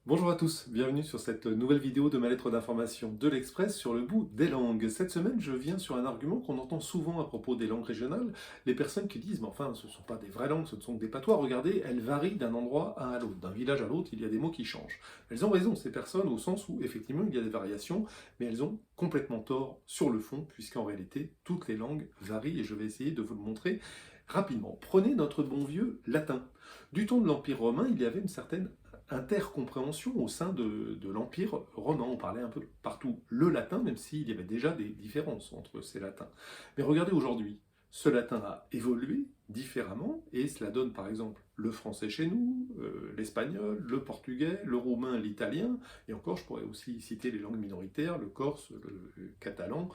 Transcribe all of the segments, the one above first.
Bonjour à tous, bienvenue sur cette nouvelle vidéo de ma lettre d'information de l'Express sur le bout des langues. Cette semaine, je viens sur un argument qu'on entend souvent à propos des langues régionales, les personnes qui disent « mais enfin, ce ne sont pas des vraies langues, ce ne sont que des patois, regardez, elles varient d'un endroit à l'autre, d'un village à l'autre, il y a des mots qui changent ». Elles ont raison, ces personnes, au sens où effectivement il y a des variations, mais elles ont complètement tort sur le fond, puisqu'en réalité, toutes les langues varient, et je vais essayer de vous le montrer rapidement. Prenez notre bon vieux latin. Du temps de l'Empire romain, il y avait une certaine intercompréhension au sein de l'Empire romain. On parlait un peu partout le latin, même s'il y avait déjà des différences entre ces latins. Mais regardez aujourd'hui, ce latin a évolué différemment, et cela donne par exemple le français chez nous, l'espagnol, le portugais, le roumain, l'italien, et encore je pourrais aussi citer les langues minoritaires, le corse, le catalan,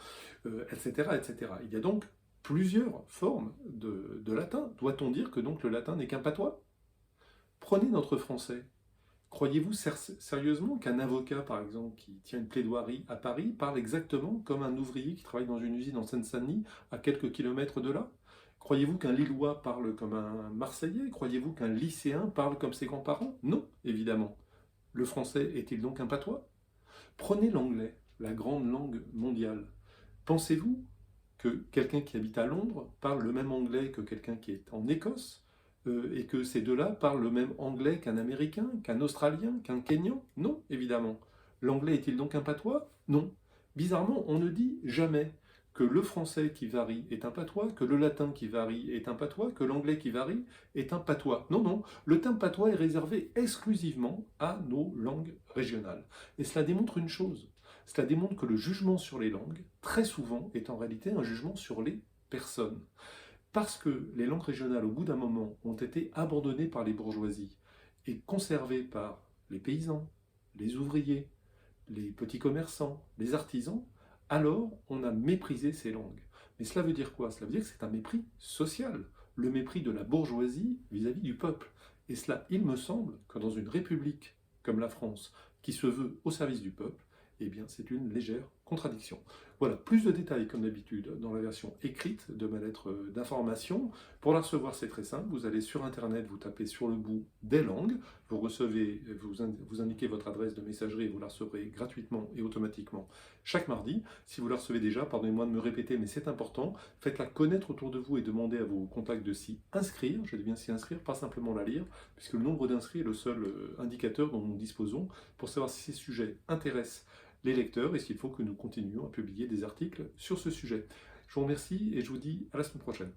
etc., etc. Il y a donc plusieurs formes de latin. Doit-on dire que donc le latin n'est qu'un patois? Prenez notre français. Croyez-vous sérieusement qu'un avocat, par exemple, qui tient une plaidoirie à Paris, parle exactement comme un ouvrier qui travaille dans une usine en Seine-Saint-Denis, à quelques kilomètres de là? Croyez-vous qu'un Lillois parle comme un Marseillais? Croyez-vous qu'un lycéen parle comme ses grands-parents? Non, évidemment. Le français est-il donc un patois? Prenez l'anglais, la grande langue mondiale. Pensez-vous que quelqu'un qui habite à Londres parle le même anglais que quelqu'un qui est en Écosse, et que ces deux-là parlent le même anglais qu'un Américain, qu'un Australien, qu'un Kényan? Non, évidemment. L'anglais est-il donc un patois? Non. Bizarrement, on ne dit jamais que le français qui varie est un patois, que le latin qui varie est un patois, que l'anglais qui varie est un patois. Non, non, le terme patois est réservé exclusivement à nos langues régionales. Et cela démontre une chose, cela démontre que le jugement sur les langues, très souvent, est en réalité un jugement sur les personnes. Parce que les langues régionales, au bout d'un moment, ont été abandonnées par les bourgeoisies et conservées par les paysans, les ouvriers, les petits commerçants, les artisans, alors on a méprisé ces langues. Mais cela veut dire quoi? Cela veut dire que c'est un mépris social, le mépris de la bourgeoisie vis-à-vis du peuple. Et cela, il me semble, que dans une république comme la France, qui se veut au service du peuple, eh bien c'est une légère contradiction. Voilà, plus de détails comme d'habitude dans la version écrite de ma lettre d'information. Pour la recevoir, c'est très simple, vous allez sur internet, vous tapez sur le bout des langues, vous recevez, vous indiquez votre adresse de messagerie et vous la recevrez gratuitement et automatiquement chaque mardi. Si vous la recevez déjà, pardonnez-moi de me répéter, mais c'est important, faites-la connaître autour de vous et demandez à vos contacts de s'y inscrire, je dis bien s'y inscrire, pas simplement la lire, puisque le nombre d'inscrits est le seul indicateur dont nous disposons pour savoir si ces sujets intéressent les lecteurs et s'il faut que nous continuions à publier des articles sur ce sujet. Je vous remercie et je vous dis à la semaine prochaine.